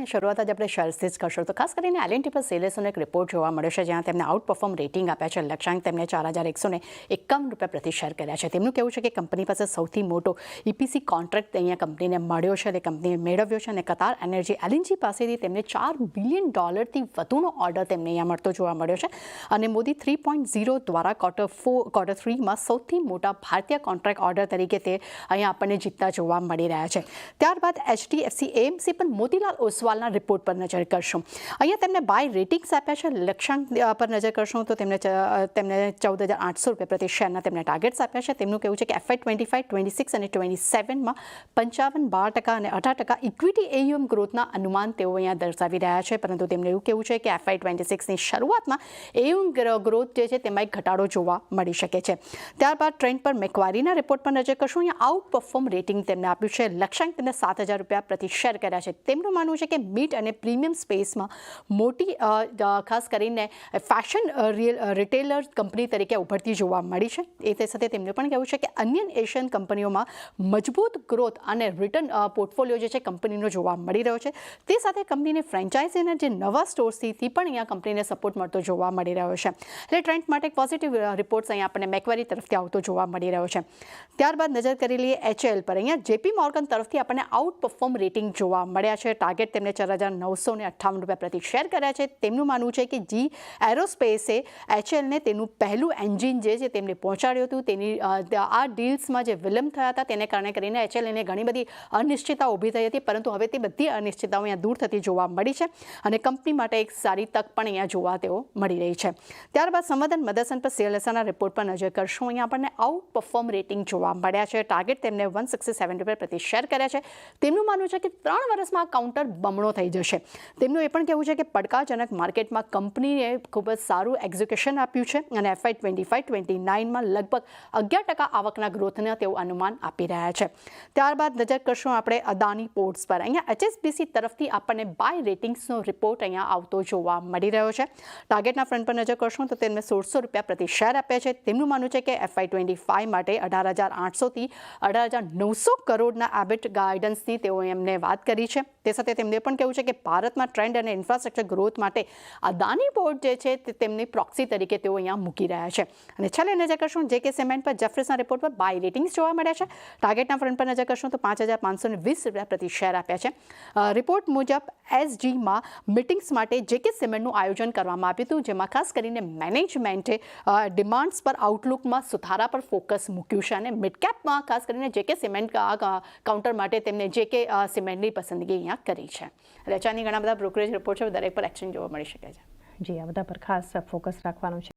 સપ્તાહની શરૂઆત આજે આપણે શેર્સથી જ કરશું તો ખાસ કરીને એલએનટી પર સેલેસનો એક રિપોર્ટ જોવા મળ્યો છે જ્યાં તેમને આઉટ પરફોર્મ રેટિંગ આપ્યા છે. લક્ષ્યાંક તેમને ₹4,151 પ્રતિ શેર કર્યા છે. તેમનું કહેવું છે કે કંપની પાસે સૌથી મોટો ઇપીસી કોન્ટ્રાક્ટ અહીંયા કંપનીને મળ્યો છે, તે કંપનીએ મેળવ્યો છે અને કતાર એનર્જી એલએનજી પાસેથી તેમને $4 બિલિયન વધુનો ઓર્ડર તેમને અહીંયા મળતો જોવા મળ્યો છે અને મોદી 3.0 દ્વારા ક્વાર્ટર 3માં સૌથી મોટા ભારતીય કોન્ટ્રાક્ટ ઓર્ડર તરીકે તે અહીંયા આપણને જીતતા જોવા મળી રહ્યા છે. ત્યારબાદ HDFC AMC પણ મોતીલાલ ઓસવાલના રિપોર્ટ પર નજર કરશું. અહીંયા તેમને બાય રેટિંગ્સ આપ્યા છે. લક્ષ્યાંક પર નજર કરશું તો તેમને ₹14,800 પ્રતિ શેરના તેમને ટાર્ગેટ્સ આપ્યા છે. તેમનું કહેવું છે કે FY 25, 26 અને 27માં 55, 12% અને 18% ઇક્વિટી AUM ગ્રોથના અનુમાન તેઓ અહીંયા દર્શાવી રહ્યા છે, પરંતુ તેમણે એવું કહેવું છે કે FY 26ની શરૂઆતમાં AUM ગ્રોથ જે છે તેમાં એક ઘટાડો જોવા મળી શકે છે. ત્યારબાદ ટ્રેન્ડ પર મેક્વારીના રિપોર્ટ પર નજર કરશું. અહીંયા આઉટ પરફોર્મ રેટિંગ તેમને આપ્યું છે. લક્ષ્યાંક તેમને ₹7,000 પ્રતિ શેર કર્યા છે. તેમનું માનવું છે કે મિડ અને પ્રીમિયમ સ્પેસમાં મોટી ખાસ કરીને ફેશન રિટેલર કંપની તરીકે ઉભરતી જોવા મળી છે. એ સાથે તેમનું પણ કહેવું છે કે અન્ય એશિયન કંપનીઓમાં મજબૂત ગ્રોથ અને રિટર્ન પોર્ટફોલિયો જે છે કંપનીનો જોવા મળી રહ્યો છે. તે સાથે કંપનીની ફ્રેન્ચાઇઝીના જે નવા સ્ટોર્સથી પણ અહીંયા કંપનીને સપોર્ટ મળતો જોવા મળી રહ્યો છે. એટલે ટ્રેન્ડ માટે એક પોઝિટિવ રિપોર્ટ્સ અહીંયા આપણને મેક્વારી તરફથી આવતો જોવા મળી રહ્યો છે. ત્યારબાદ નજર કરી લઈએ HL પર. અહીંયા JP મોર્ગન તરફથી આપણને આઉટ પરફોર્મ રેટિંગ જોવા મળ્યા છે. ટાર્ગેટ તેમને ₹4,958 પ્રતિ શેર કર્યા છે. તેમનું માનવું છે કે જી એરોસ્પેસે HLને તેનું પહેલું એન્જિન જે છે તેમને પહોંચાડ્યું હતું. તેની આ ડીલ્સમાં જે વિલંબ થયા હતા તેને કારણે કરીને HLને ઘણી બધી અનિશ્ચિતતા ઊભી થઈ હતી, પરંતુ હવે તે બધી અનિશ્ચિતતાઓ અહીંયા દૂર થતી જોવા મળી છે અને કંપની માટે એક સારી તક પણ અહીંયા જોવા તેઓ મળી રહી છે. ત્યારબાદ સંવર્ધન મદરસન પર CLSAના રિપોર્ટ પર નજર કરશું. અહીંયા આપણને આઉટ પરફોર્મ રેટિંગ જોવા મળ્યા છે. ટાર્ગેટ તેમને ₹167 પ્રતિ શેર કર્યા છે. તેમનું માનવું છે કે 3 વર્ષમાં આ કાઉન્ટર બમણો થઈ જશે. તેમનું એ પણ કહેવું છે કે પડકારજનક માર્કેટમાં કંપનીએ ખૂબ જ સારું એક્ઝિક્યુશન આપ્યું છે અને FY 25-29માં લગભગ 11% આવકના ગ્રોથને તેઓ અનુમાન આપી રહ્યા છે. ત્યારબાદ નજર કરશું આપણે અદાની પોર્ટ્સ પર. અહીંયા HSBC તરફથી આપણને બાય રેટિંગ્સનો રિપોર્ટ અહીંયા આવતો જોવા મળી રહ્યો છે. ટાર્ગેટના ફ્રન્ટ પર નજર કરશું તો તેમને ₹1,600 પ્રતિ શેર આપ્યા છે. તેમનું માનવું છે કે FY 25 માટે 18,800 થી 18,900 કરોડના એબિટ ગાઈડન્સની તેઓ એમને વાત કરી છે. તે સાથે તેમને પણ કહેવું છે કે ભારતમાં ટ્રેન્ડ અને ઇન્ફ્રાસ્ટ્રક્ચર ગ્રોથ માટે અદાની પોર્ટ જે છે તે તેમની પ્રોક્સી તરીકે તેઓ અહીંયા મૂકી રહ્યા છે. અને છેલ્લે નજર કરશું JK સિમેન્ટ પર. જેફરીસના રિપોર્ટ પર બાય રેટિંગ્સ જોવા મળ્યા છે. ટાર્ગેટના ફ્રન્ટ પર નજર કરશું તો ₹5,520 પ્રતિ શેર આપ્યા છે. રિપોર્ટ મુજબ SGમાં મિટિંગ્સ માટે JK સિમેન્ટનું આયોજન કરવામાં આવ્યું હતું, જેમાં ખાસ કરીને મેનેજમેન્ટે ડિમાન્ડ્સ પર આઉટલુકમાં સુધારા પર ફોકસ મૂક્યું છે અને મિડકેપમાં ખાસ કરીને JK સિમેન્ટ કાઉન્ટર માટે તેમને JK સિમેન્ટની પસંદગી અહીંયા કરી છે. રચાની ઘણા બધા બ્રોકરેજ રિપોર્ટ છે, દરેક પર એક્શન જોવા મળી શકે છે. જી, આ બધા પર ખાસ ફોકસ રાખવાનું છે.